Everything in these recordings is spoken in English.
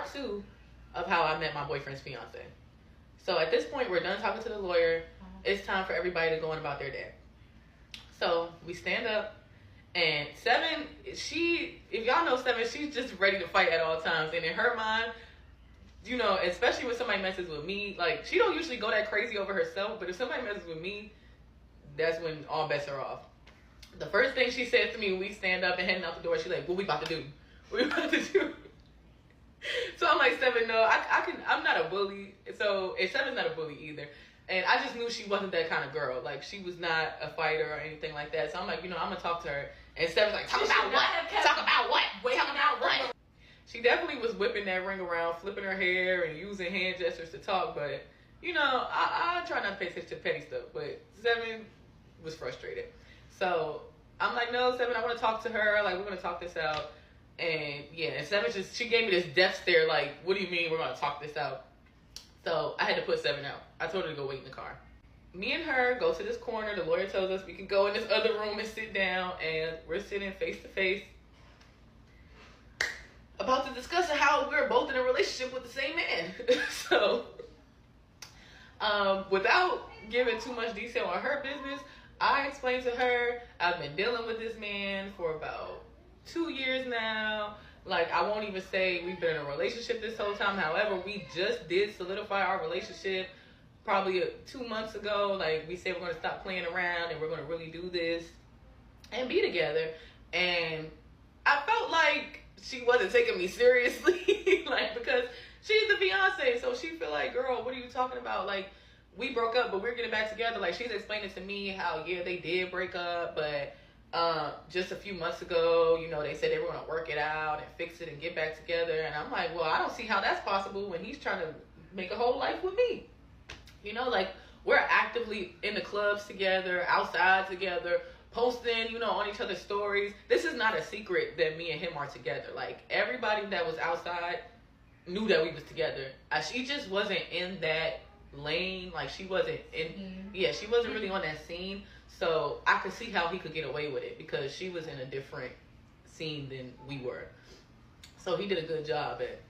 part 2 of how I met my boyfriend's fiance. So at this point, we're done talking to the lawyer. It's time for everybody to go on about their day. So we stand up, and Seven, if y'all know Seven, she's just ready to fight at all times. And in her mind, you know, especially when somebody messes with me, like, she don't usually go that crazy over herself, but if somebody messes with me, that's when all bets are off. The first thing she said to me when we stand up and heading out the door, she's like, what we about to do? What we about to do? So I'm like, Seven, no, I'm not a bully. So, and Seven's not a bully either. And I just knew she wasn't that kind of girl. Like, she was not a fighter or anything like that. So I'm like, you know, I'm going to talk to her. And Seven's like, talk about what? Talk about what? Talk about what? She definitely was whipping that ring around, flipping her hair and using hand gestures to talk. But, you know, I try not to pay attention to petty stuff. But Seven was frustrated. So I'm like, no, Seven, I want to talk to her. Like, we're going to talk this out. And yeah, and Seven she gave me this death stare, like, what do you mean we're going to talk this out? So I had to put Seven out. I told her to go wait in the car. Me and her go to this corner. The lawyer tells us we can go in this other room and sit down. And we're sitting face to face about to discuss how we're both in a relationship with the same man. So without giving too much detail on her business, I explained to her I've been dealing with this man for about 2 years now. Like, I won't even say we've been in a relationship this whole time. However, we just did solidify our relationship probably 2 months ago. Like, we said we're going to stop playing around and we're going to really do this and be together. And I felt like she wasn't taking me seriously. Like, because she's the fiance. So she feel like, girl, what are you talking about? Like, we broke up, but we're getting back together. Like, she's explaining to me how, yeah, they did break up, but just a few months ago, you know, they said they were going to work it out and fix it and get back together. And I'm like, well, I don't see how that's possible when he's trying to make a whole life with me. You know, like, we're actively in the clubs together, outside together, posting, you know, on each other's stories. This is not a secret that me and him are together. Like, everybody that was outside knew that we was together. She just wasn't in that lane. Like, she wasn't in, she wasn't really on that scene. So I could see how he could get away with it because she was in a different scene than we were. So he did a good job at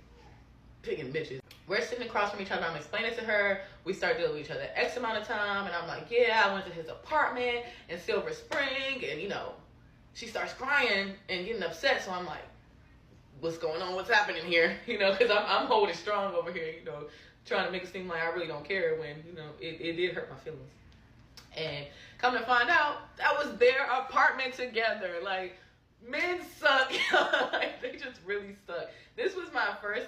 picking bitches. We're sitting across from each other. I'm explaining to her. We start dealing with each other X amount of time. And I'm like, yeah, I went to his apartment in Silver Spring. And, you know, she starts crying and getting upset. So I'm like, what's going on? What's happening here? You know, because I'm holding strong over here, you know, trying to make it seem like I really don't care when, you know, it did hurt my feelings. And come to find out, that was their apartment together. Like, men suck. Like, they just really suck. This was my first